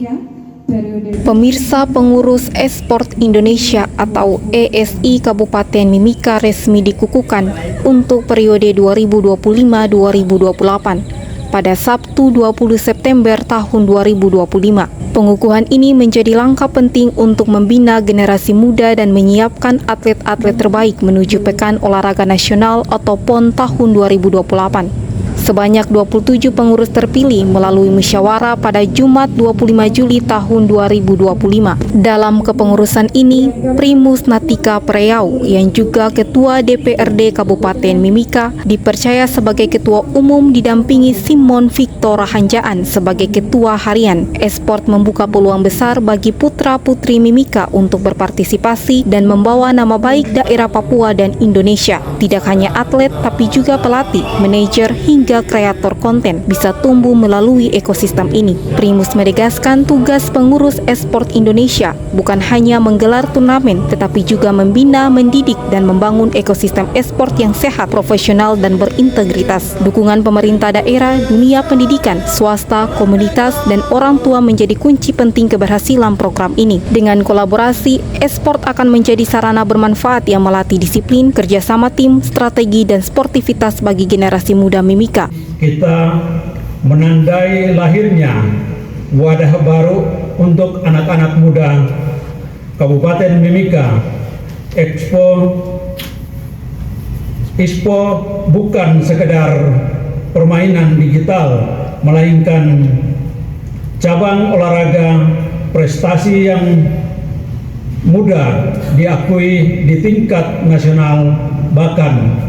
Mimika periode. Pemirsa, pengurus Esport Indonesia atau ESI Kabupaten Mimika resmi dikukuhkan untuk periode 2025-2028 pada Sabtu 20 September tahun 2025. Pengukuhan ini menjadi langkah penting untuk membina generasi muda dan menyiapkan atlet-atlet terbaik menuju Pekan Olahraga Nasional atau PON tahun 2028. Sebanyak 27 pengurus terpilih melalui musyawarah pada Jumat 25 Juli tahun 2025. Dalam kepengurusan ini, Primus Natika Preyau yang juga Ketua DPRD Kabupaten Mimika dipercaya sebagai Ketua Umum didampingi Simon Victor Rahanjaan sebagai Ketua Harian. Esport membuka peluang besar bagi putra-putri Mimika untuk berpartisipasi dan membawa nama baik daerah Papua dan Indonesia. Tidak hanya atlet tapi juga pelatih, manajer hingga kreator konten bisa tumbuh melalui ekosistem ini. Primus menegaskan tugas pengurus Esport Indonesia bukan hanya menggelar turnamen tetapi juga membina, mendidik dan membangun ekosistem esport yang sehat, profesional dan berintegritas. Dukungan pemerintah daerah, dunia pendidikan, swasta, komunitas dan orang tua menjadi kunci penting keberhasilan program ini. Dengan kolaborasi, esport akan menjadi sarana bermanfaat yang melatih disiplin, kerjasama tim, strategi dan sportivitas bagi generasi muda Mimika. Kita menandai lahirnya wadah baru untuk anak-anak muda Kabupaten Mimika. ISPO bukan sekedar permainan digital, melainkan cabang olahraga prestasi yang mudah diakui di tingkat nasional bahkan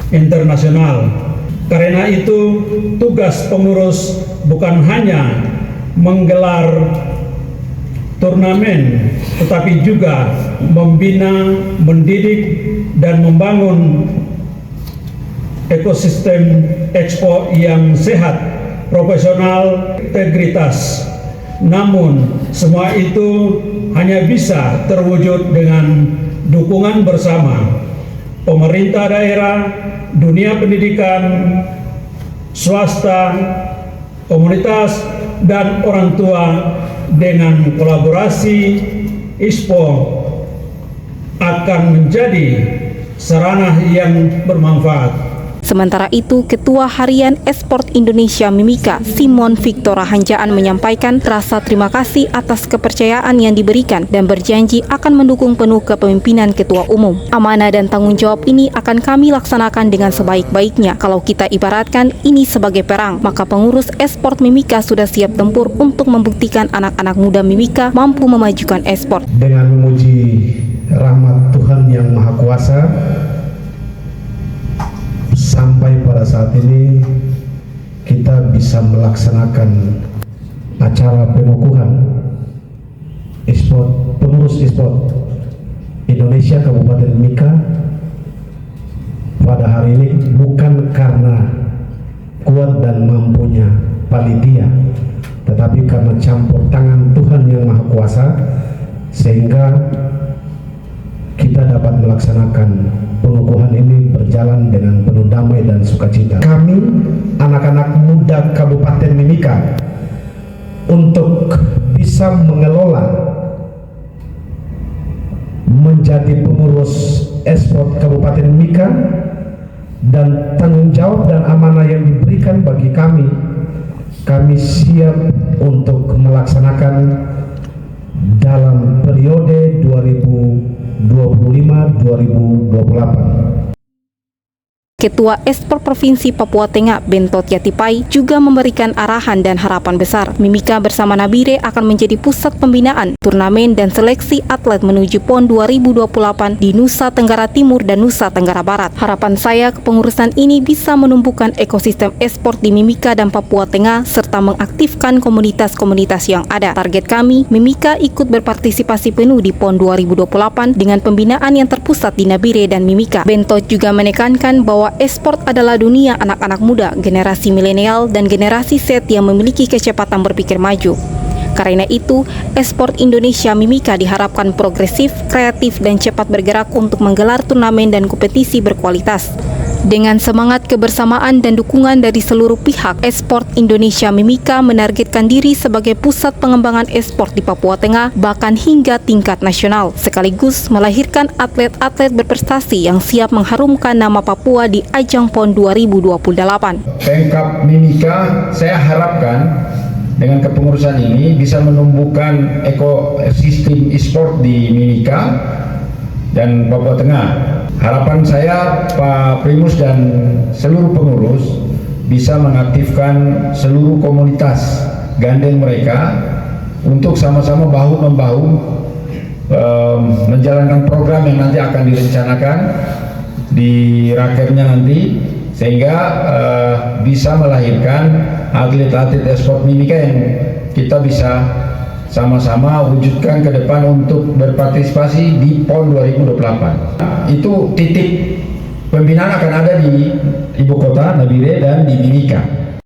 internasional. Karena itu, tugas pengurus bukan hanya menggelar turnamen, tetapi juga membina, mendidik, dan membangun ekosistem expo yang sehat, profesional, integritas. Namun, semua itu hanya bisa terwujud dengan dukungan bersama pemerintah daerah, dunia pendidikan, swasta, komunitas, dan orang tua. Dengan kolaborasi, ISPO akan menjadi sarana yang bermanfaat. Sementara itu, Ketua Harian Esport Indonesia Mimika, Simon Victor Rahanjaan menyampaikan rasa terima kasih atas kepercayaan yang diberikan dan berjanji akan mendukung penuh kepemimpinan Ketua Umum. Amanah dan tanggung jawab ini akan kami laksanakan dengan sebaik-baiknya. Kalau kita ibaratkan ini sebagai perang, maka pengurus Esport Mimika sudah siap tempur untuk membuktikan anak-anak muda Mimika mampu memajukan esport. Dengan memuji rahmat Tuhan Yang Maha Kuasa, sampai pada saat ini kita bisa melaksanakan acara pengukuhan pengurus Esport Indonesia Kabupaten Mimika pada hari ini bukan karena kuat dan mampunya panitia, tetapi karena campur tangan Tuhan Yang Maha Kuasa, sehingga kita dapat melaksanakan pengukuhan ini berjalan dengan penuh damai dan sukacita. Kami, anak-anak muda Kabupaten Mimika, untuk bisa mengelola menjadi pengurus Esport Kabupaten Mimika dan tanggung jawab dan amanah yang diberikan bagi kami siap untuk melaksanakan dalam periode 2025-2028. Ketua Esport Provinsi Papua Tengah, Bentot Yatipai, juga memberikan arahan dan harapan besar. Mimika bersama Nabire akan menjadi pusat pembinaan, turnamen dan seleksi atlet menuju PON 2028 di Nusa Tenggara Timur dan Nusa Tenggara Barat. Harapan saya kepengurusan ini bisa menumbuhkan ekosistem esport di Mimika dan Papua Tengah serta mengaktifkan komunitas-komunitas yang ada. Target kami, Mimika ikut berpartisipasi penuh di PON 2028 dengan pembinaan yang terpusat di Nabire dan Mimika. Bentot juga menekankan bahwa esport adalah dunia anak-anak muda, generasi milenial dan generasi Z yang memiliki kecepatan berpikir maju. Karena itu, Esport Indonesia Mimika diharapkan progresif, kreatif dan cepat bergerak untuk menggelar turnamen dan kompetisi berkualitas. Dengan semangat kebersamaan dan dukungan dari seluruh pihak, Esport Indonesia Mimika menargetkan diri sebagai pusat pengembangan esport di Papua Tengah, bahkan hingga tingkat nasional, sekaligus melahirkan atlet-atlet berprestasi yang siap mengharumkan nama Papua di ajang PON 2028. Pemkab Mimika, saya harapkan dengan kepengurusan ini bisa menumbuhkan ekosistem e-sport di Mimika dan Papua Tengah. Harapan saya Pak Primus dan seluruh pengurus bisa mengaktifkan seluruh komunitas gandeng mereka untuk sama-sama bahu-membahu menjalankan program yang nanti akan direncanakan di rakernya nanti, sehingga bisa melahirkan atlet-atlet esport Mimika yang kita bisa sama-sama wujudkan ke depan untuk berpartisipasi di PON 2028. Itu titik pembinaan akan ada di ibu kota Nabire dan di Mimika.